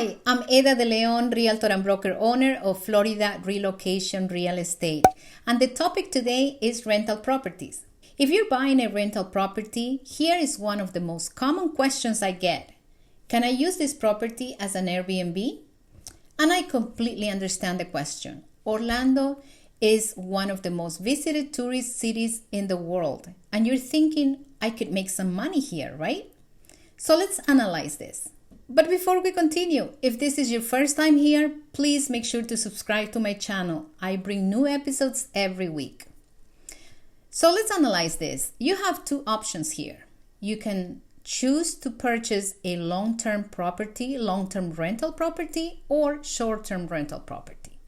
Hi, I'm Eda De Leon, realtor and broker owner of Florida Relocation Real Estate. And the topic today is rental properties. If you're buying a rental property, here is one of the most common questions I get. Can I use this property as an Airbnb? And I completely understand the question. Orlando is one of the most visited tourist cities in the world. And you're thinking, I could make some money here, right? So let's analyze this. But before we continue, if this is your first time here, please make sure to subscribe to my channel. I bring new episodes every week. So let's analyze this. You have two options here. You can choose to purchase a long-term property, long-term rental property, or short-term rental property.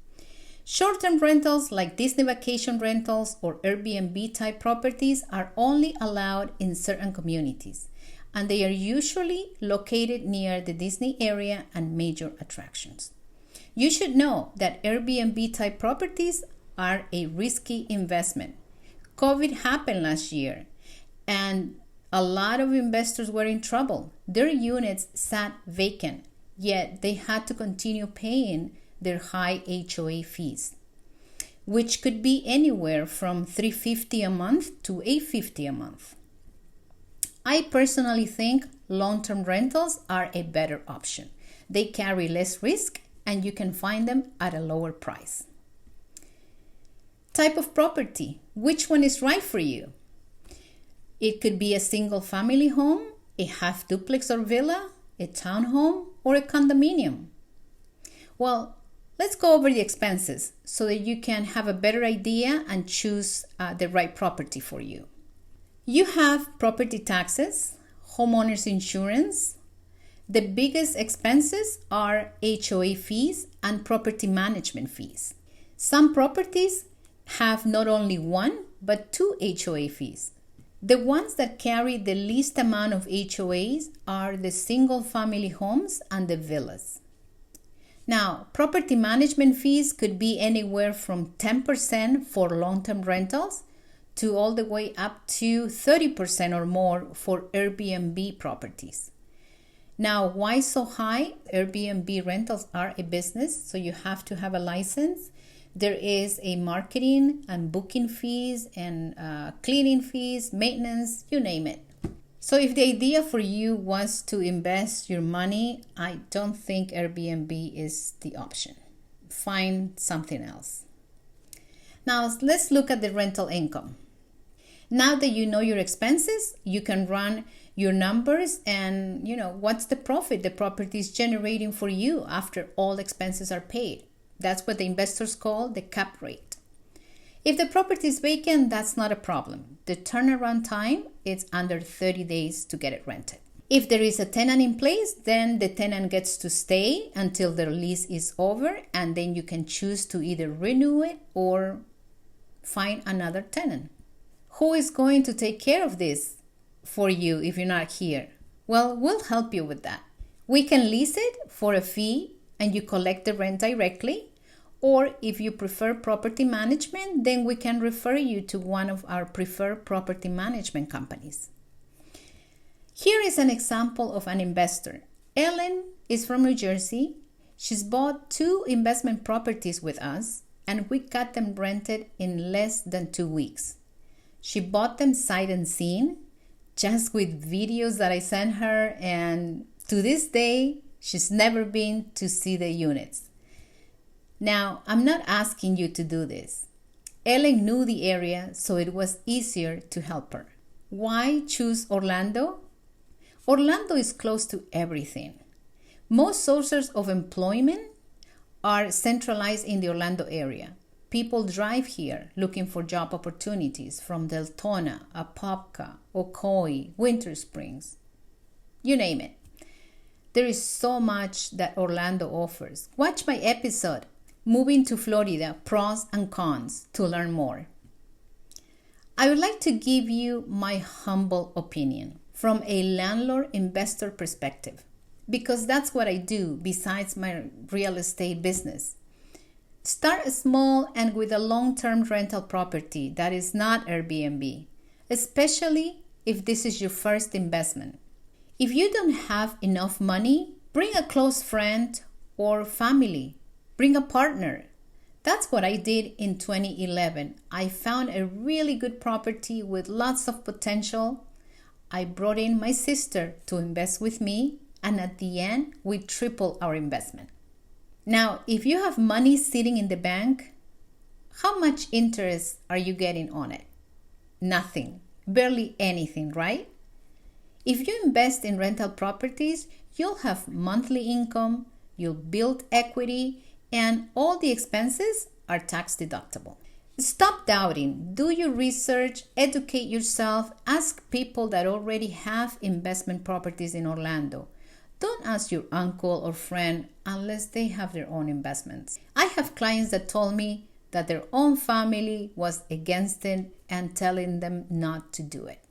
Short-term rentals like Disney vacation rentals or Airbnb type properties are only allowed in certain communities, and they are usually located near the Disney area and major attractions. You should know that Airbnb type properties are a risky investment. COVID happened last year and a lot of investors were in trouble. Their units sat vacant, yet they had to continue paying their high HOA fees, which could be anywhere from $350 a month to $850 a month. I personally think long-term rentals are a better option. They carry less risk and you can find them at a lower price. Type of property. Which one is right for you? It could be a single family home, a half duplex or villa, a townhome, or a condominium. Well, let's go over the expenses so that you can have a better idea and choose the right property for you. You have property taxes, homeowners insurance. The biggest expenses are HOA fees and property management fees. Some properties have not only one, but two HOA fees. The ones that carry the least amount of HOAs are the single family homes and the villas. Now, property management fees could be anywhere from 10% for long-term rentals to all the way up to 30% or more for Airbnb properties. Now, why so high? Airbnb rentals are a business, so you have to have a license. There is a marketing and booking fees and cleaning fees, maintenance, you name it. So if the idea for you was to invest your money, I don't think Airbnb is the option. Find something else. Now, let's look at the rental income. Now that you know your expenses, you can run your numbers and what's the profit the property is generating for you after all expenses are paid. That's what the investors call the cap rate. If the property is vacant, that's not a problem. The turnaround time is under 30 days to get it rented. If there is a tenant in place, then the tenant gets to stay until their lease is over, and then you can choose to either renew it or find another tenant. Who is going to take care of this for you if you're not here? Well, we'll help you with that. We can lease it for a fee and you collect the rent directly. Or if you prefer property management, then we can refer you to one of our preferred property management companies. Here is an example of an investor. Ellen is from New Jersey. She's bought 2 investment properties with us and we got them rented in less than 2 weeks. She bought them sight unseen, just with videos that I sent her, and to this day, she's never been to see the units. Now, I'm not asking you to do this. Ellen knew the area, so it was easier to help her. Why choose Orlando? Orlando is close to everything. Most sources of employment are centralized in the Orlando area. People drive here looking for job opportunities from Deltona, Apopka, Ocoee, Winter Springs, you name it. There is so much that Orlando offers. Watch my episode, Moving to Florida, Pros and Cons, to learn more. I would like to give you my humble opinion from a landlord-investor perspective, because that's what I do besides my real estate business. Start small and with a long-term rental property that is not Airbnb, especially if this is your first investment. If you don't have enough money, Bring a close friend or family. Bring a partner. That's what I did in 2011. I found a really good property with lots of potential. I brought in my sister to invest with me, and at the end, we tripled our investment. Now, if you have money sitting in the bank, how much interest are you getting on it? Nothing, barely anything, right? If you invest in rental properties, you'll have monthly income, you'll build equity, and all the expenses are tax deductible. Stop doubting. Do your research, educate yourself, ask people that already have investment properties in Orlando. Don't ask your uncle or friend unless they have their own investments. I have clients that told me that their own family was against it and telling them not to do it.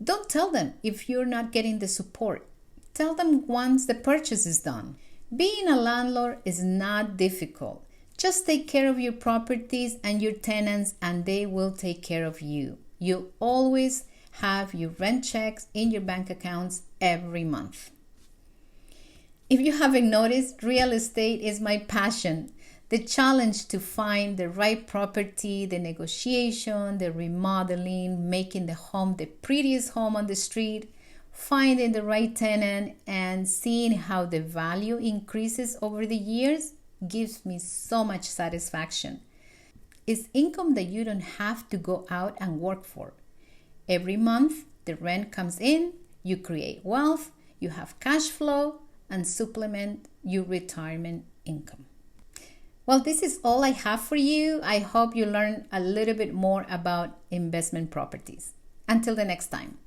Don't tell them if you're not getting the support. Tell them once the purchase is done. Being a landlord is not difficult. Just take care of your properties and your tenants, and they will take care of you. You always have your rent checks in your bank accounts every month. If you haven't noticed, real estate is my passion. The challenge to find the right property, the negotiation, the remodeling, making the home the prettiest home on the street, finding the right tenant, and seeing how the value increases over the years gives me so much satisfaction. It's income that you don't have to go out and work for. Every month, the rent comes in, you create wealth, you have cash flow, and supplement your retirement income. Well, this is all I have for you. I hope you learn a little bit more about investment properties. Until the next time.